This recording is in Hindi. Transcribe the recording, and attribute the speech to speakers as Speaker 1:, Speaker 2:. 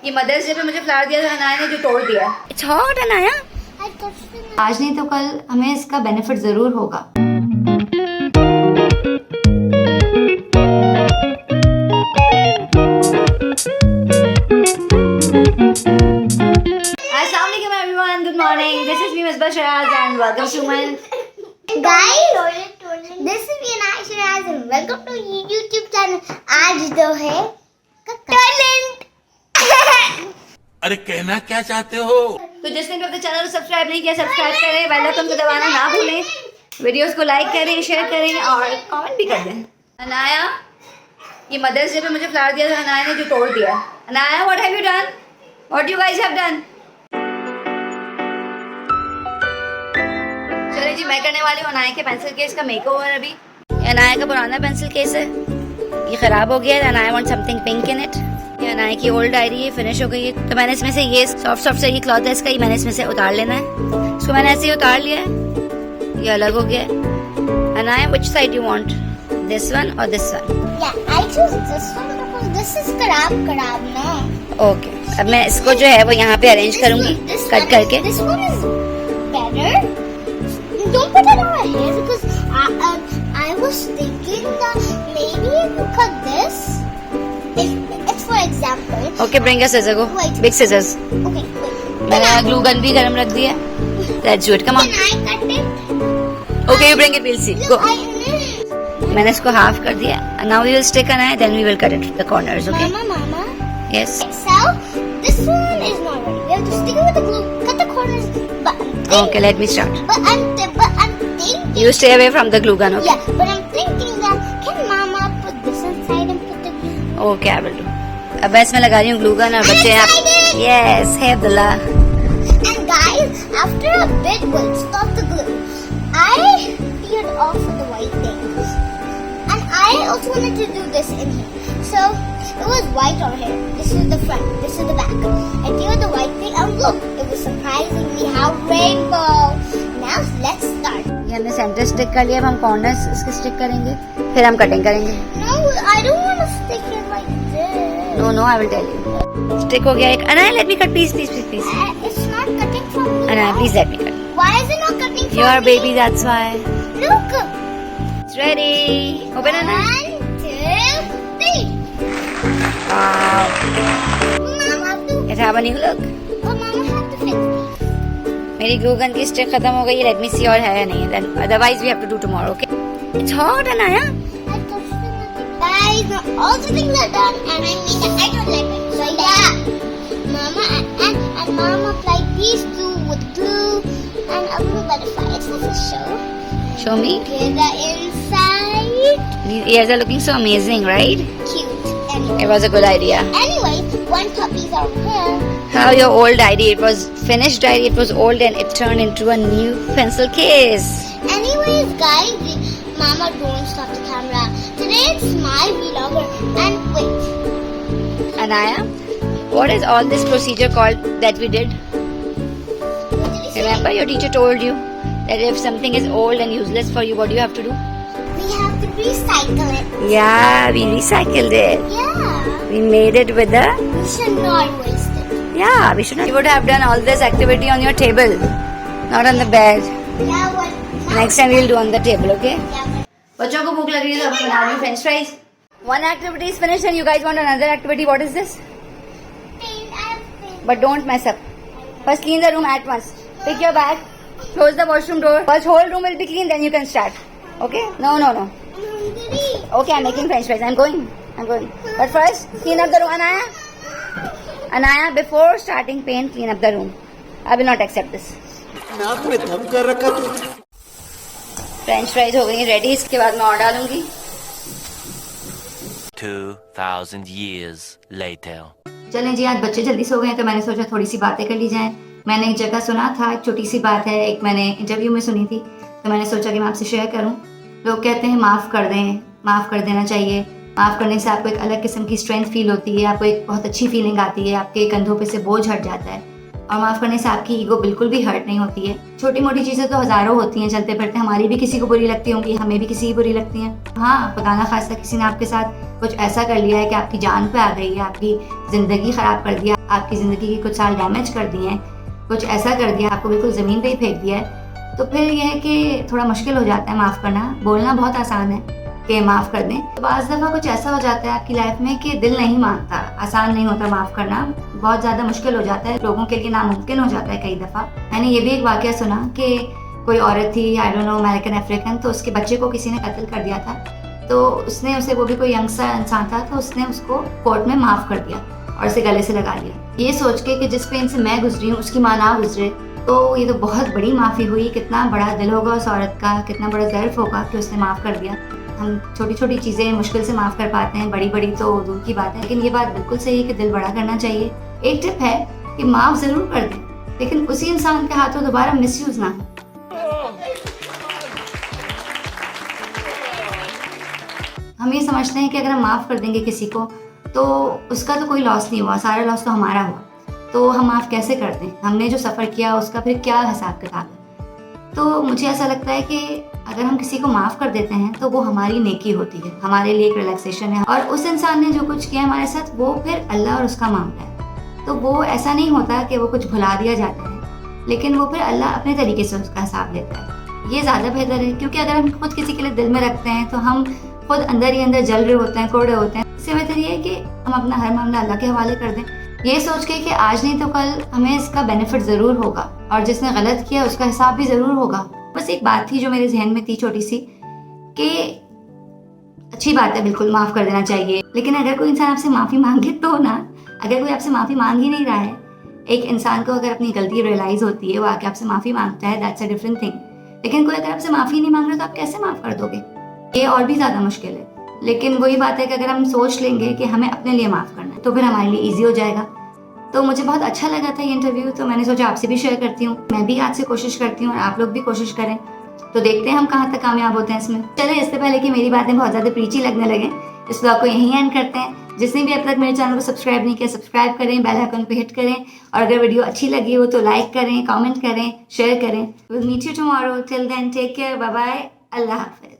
Speaker 1: ये मदर्स डे पे मुझे फ्लावर दिया था अनाया ने, जो तोड़ दिया। It's hot Anaya. आज नहीं तो कल हमें इसका बेनिफिट जरूर होगा। Assalamualaikum everyone, good morning. This is me Misbah Shiraz and welcome to my
Speaker 2: guys. This is me Anaya Shiraz and welcome to YouTube channel. आज जो है टैलेंट।
Speaker 3: अरे कहना क्या चाहते हो?
Speaker 1: तो जिसने भी अपने चैनल को सब्सक्राइब नहीं किया सब्सक्राइब करें, बेल आइकन को दबाना ना भूलें, वीडियोस को लाइक करें, शेयर करें और कमेंट भी कर दें। अनाया, ये मदर्स डे पे मुझे फ्लावर दिया था अनाया ने, जो तोड़ दिया। Anaya, what have you done? What you guys have done? चलिए जी, मैं करने वाली हूँ अनाया के पेंसिल केस का मेकओवर। अभी अनाया का पुराना पेंसिल केस है, ये खराब हो गया है। Anaya want something pink in it. ये अनाया की ओल्ड डायरी है, फिनिश हो गई है, तो मैंने इसमें से ये सॉफ्ट से ये क्लॉथ है इसका, ये मैंने इसमें से उतार लेना है। इसको मैंने ऐसे ही उतार लिया है, ये अलग हो गया है। Anaya, which side you want? This one or this one?
Speaker 2: Yeah, I choose this one because this is खराब ना।
Speaker 1: Okay, अब मैं इसको जो है वो यहाँ पे अरेंज करूंगी कट करके।
Speaker 2: This one is better. Don't put it on my hair because I was thinking that maybe if you cut this, it's for example.
Speaker 1: Okay, bring a scissor, go.
Speaker 2: Wait.
Speaker 1: Big scissors.
Speaker 2: Okay, wait.
Speaker 1: मैंने ग्लू गन भी गरम रख दिया। Let's do it, come on.
Speaker 2: Can I cut it?
Speaker 1: Okay, you bring it, we'll see. Go. मैंने इसको हाफ कर दिया। Now we will stick Anaya, then we will cut it the corners, okay?
Speaker 2: Mama.
Speaker 1: Yes.
Speaker 2: So this one is not ready. We have to stick it with the glue. Cut the corners. But
Speaker 1: Okay, let me start.
Speaker 2: But I'm thinking.
Speaker 1: You stay away from the glue gun, okay?
Speaker 2: Yeah, but I'm thinking that can Mama put this inside and put the glue?
Speaker 1: Okay, I will do. अब मैं इसमें लगा रही हूँ ग्लू गन और बच्चे यहाँ।
Speaker 2: excited!
Speaker 1: Yes, hey Abdullah.
Speaker 2: And guys, after a bit, we'll stop the glue. I peeled off the white thing, and I also wanted to do this in here. So it was white on here. This is the front. This is the back. I peeled the white thing, and look, it was surprisingly how rainbow. Now let's start.
Speaker 1: ये हमने सेंटर स्टिक कर लिया, अब हम कॉर्नर्स इसके स्टिक करेंगे, फिर हम कटिंग करेंगे।
Speaker 2: No, I don't want to stick it like this.
Speaker 1: No, I will tell you. Stick हो गया एक। Anaya, let me cut, please.
Speaker 2: It's not cutting from me.
Speaker 1: Anaya, please let me cut.
Speaker 2: Why is it not cutting from
Speaker 1: You are
Speaker 2: me?
Speaker 1: baby, that's why.
Speaker 2: Look.
Speaker 1: It's ready. Open it.
Speaker 2: 1, 2, 3.
Speaker 1: Wow.
Speaker 2: Mama have to.
Speaker 1: It have a new look.
Speaker 2: Oh, Mama have to fix these.
Speaker 1: मेरी ग्लू गन की स्टिक खत्म हो गई है। Let me see और है या नहीं। Then otherwise we have to do tomorrow, okay? It's hot, Anaya.
Speaker 2: I touched them. Guys, now all the things are done, and I mean I don't like it. So yeah, Mama and Mama applied these two with glue and a blue butterfly. It's like a show.
Speaker 1: Show me.
Speaker 2: Here's the inside.
Speaker 1: These ears are looking so amazing, right?
Speaker 2: Cute. Anyway.
Speaker 1: It was a good idea.
Speaker 2: Anyway, one puppy's out here.
Speaker 1: How your old diary? It was finished diary. It was old and it turned into a new pencil case.
Speaker 2: Anyways, guys, Mama, don't stop the camera. Today it's my vlogger. And wait.
Speaker 1: Anaya, what is all this procedure called that we did?
Speaker 2: What did you say?
Speaker 1: Remember your teacher told you that if something is old and useless for you, what do you have to do?
Speaker 2: We have to recycle it.
Speaker 1: Yeah, we recycled it.
Speaker 2: Yeah.
Speaker 1: We made it with the...
Speaker 2: We should not waste it.
Speaker 1: Yeah, we should not. You would have done all this activity on your table, not on the bed.
Speaker 2: Yeah, what?
Speaker 1: Next time we'll do on the table, okay?
Speaker 2: Yeah, but
Speaker 1: बच्चों को भूख लग रही है तो हम बना रही हूँ French fries. One activity is finished and you guys want another activity. What is this?
Speaker 2: paint, I have paint.
Speaker 1: But don't mess up. First clean the room at once. Pick your bag. Close the washroom door. First whole room will be clean, then you can start. Okay? No.
Speaker 2: I'm hungry.
Speaker 1: Okay, I'm making french fries. I'm going. But first, clean up the room, Anaya, before starting paint, clean up the room. I will not accept this.
Speaker 3: नाक में दम कर रखा तू।
Speaker 1: फ्रेंच फ्राइज हो गई रेडी, इसके बाद मैं और डालूंगी।
Speaker 4: 2,000 years later.
Speaker 1: चलें जी, आज बच्चे जल्दी सो गए तो मैंने सोचा थोड़ी सी बातें कर ली जाएं। मैंने एक जगह सुना था, एक छोटी सी बात है, एक मैंने इंटरव्यू में सुनी थी, तो मैंने सोचा कि मैं आपसे शेयर करूं। लोग कहते हैं माफ़ कर दें, माफ़ कर देना चाहिए। माफ़ करने से आपको एक अलग किस्म की स्ट्रेंथ फील होती है, आपको एक बहुत अच्छी फीलिंग आती है, आपके कंधों पे से बोझ हट जाता है। और माफ़ करने से आपकी ईगो बिल्कुल भी हर्ट नहीं होती है। छोटी मोटी चीज़ें तो हज़ारों होती हैं चलते फिरते, हमारी भी किसी को बुरी लगती होंगी, हमें भी किसी की बुरी लगती हैं। हाँ, खुदा ना खास्ता किसी ने आपके साथ कुछ ऐसा कर लिया है कि आपकी जान पे आ गई है, आपकी ज़िंदगी ख़राब कर दिया, आपकी ज़िंदगी के कुछ साल डैमेज कर दिए हैं, कुछ ऐसा कर दिया, आपको बिल्कुल ज़मीन पे ही फेंक दिया है, तो फिर यह है कि थोड़ा मुश्किल हो जाता है माफ़ करना। बोलना बहुत आसान है कि माफ़ कर दें, तो बाज़ दफ़ा कुछ ऐसा हो जाता है आपकी लाइफ में कि दिल नहीं मानता, आसान नहीं होता माफ़ करना, बहुत ज़्यादा मुश्किल हो जाता है, लोगों के लिए नामुमकिन हो जाता है कई दफ़ा। मैंने ये भी एक वाक़या सुना कि कोई औरत थी, I don't know, American African, तो उसके बच्चे को किसी ने कत्ल कर दिया था, तो उसने उसे, वो भी कोई यंग सा इंसान था, तो उसने उसको कोर्ट में माफ़ कर दिया और उसे गले से लगा लिया, ये सोच के कि जिस पेन से मैं गुजरी हूँ उसकी माँ ना गुजरे। तो ये तो बहुत बड़ी माफ़ी हुई, कितना बड़ा दिल होगा उस औरत का, कितना बड़ा ज़र्फ होगा कि उसने माफ़ कर दिया। हम छोटी छोटी चीज़ें मुश्किल से माफ़ कर पाते हैं, बड़ी बड़ी तो दूर की बात है, लेकिन ये बात बिल्कुल सही है कि दिल बड़ा करना चाहिए। एक टिप है कि माफ़ ज़रूर कर दें, लेकिन उसी इंसान के हाथों दोबारा मिसयूज़ ना हो। हम ये समझते हैं कि अगर हम माफ़ कर देंगे किसी को तो उसका तो कोई लॉस नहीं हुआ, सारा लॉस तो हमारा हुआ, तो हम माफ़ कैसे कर दें? हमने जो सफ़र किया उसका फिर क्या हिसाब किताब है? तो मुझे ऐसा लगता है कि अगर हम किसी को माफ़ कर देते हैं तो वो हमारी नेकी होती है, हमारे लिए एक रिलैक्सेशन है, और उस इंसान ने जो कुछ किया हमारे साथ वो फिर अल्लाह और उसका मामला है। तो वो ऐसा नहीं होता कि वो कुछ भुला दिया जाता है, लेकिन वो फिर अल्लाह अपने तरीके से उसका हिसाब लेता है। ये ज़्यादा बेहतर है, क्योंकि अगर हम खुद किसी के लिए दिल में रखते हैं तो हम खुद अंदर ही अंदर जल रहे होते हैं, कोड़ रहे होते हैं। इससे बेहतर ये है कि हम अपना हर मामला अल्लाह के हवाले कर दें, ये सोच के कि आज नहीं तो कल हमें इसका बेनिफिट ज़रूर होगा और जिसने गलत किया उसका हिसाब भी ज़रूर होगा। बस एक बात थी जो मेरे जहन में थी छोटी सी, कि अच्छी बात है, बिल्कुल माफ़ कर देना चाहिए, लेकिन अगर कोई इंसान आपसे माफ़ी मांगे तो ना, अगर कोई आपसे माफ़ी मांग ही नहीं रहा है, एक इंसान को अगर अपनी गलती रियलाइज़ होती है, वो आके आपसे माफ़ी मांगता है, दैट्स अ डिफरेंट थिंग। लेकिन कोई अगर आपसे माफ़ी नहीं मांग रहा तो आप कैसे माफ़ कर दोगे? ये और भी ज़्यादा मुश्किल है। लेकिन वही बात है कि अगर हम सोच लेंगे कि हमें अपने लिए माफ़ करना है तो फिर हमारे लिए ईजी हो जाएगा। तो मुझे बहुत अच्छा लगा था ये इंटरव्यू, तो मैंने सोचा आपसे भी शेयर करती हूँ। मैं भी आज से कोशिश करती हूँ और आप लोग भी कोशिश करें, तो देखते हैं हम कहाँ तक कामयाब होते हैं इसमें। चले, इससे पहले कि मेरी बातें बहुत ज़्यादा प्रीची लगने लगे, इस ब्लॉग को यहीं एंड करते हैं। जिसने भी अब तक मेरे चैनल को सब्सक्राइब नहीं किया, सब्सक्राइब करें, बेल आइकन पे हिट करें, और अगर वीडियो अच्छी लगी हो तो लाइक करें, कमेंट करें, शेयर करें। Will meet you tomorrow, till then take care, bye bye, Allah हाफिज़।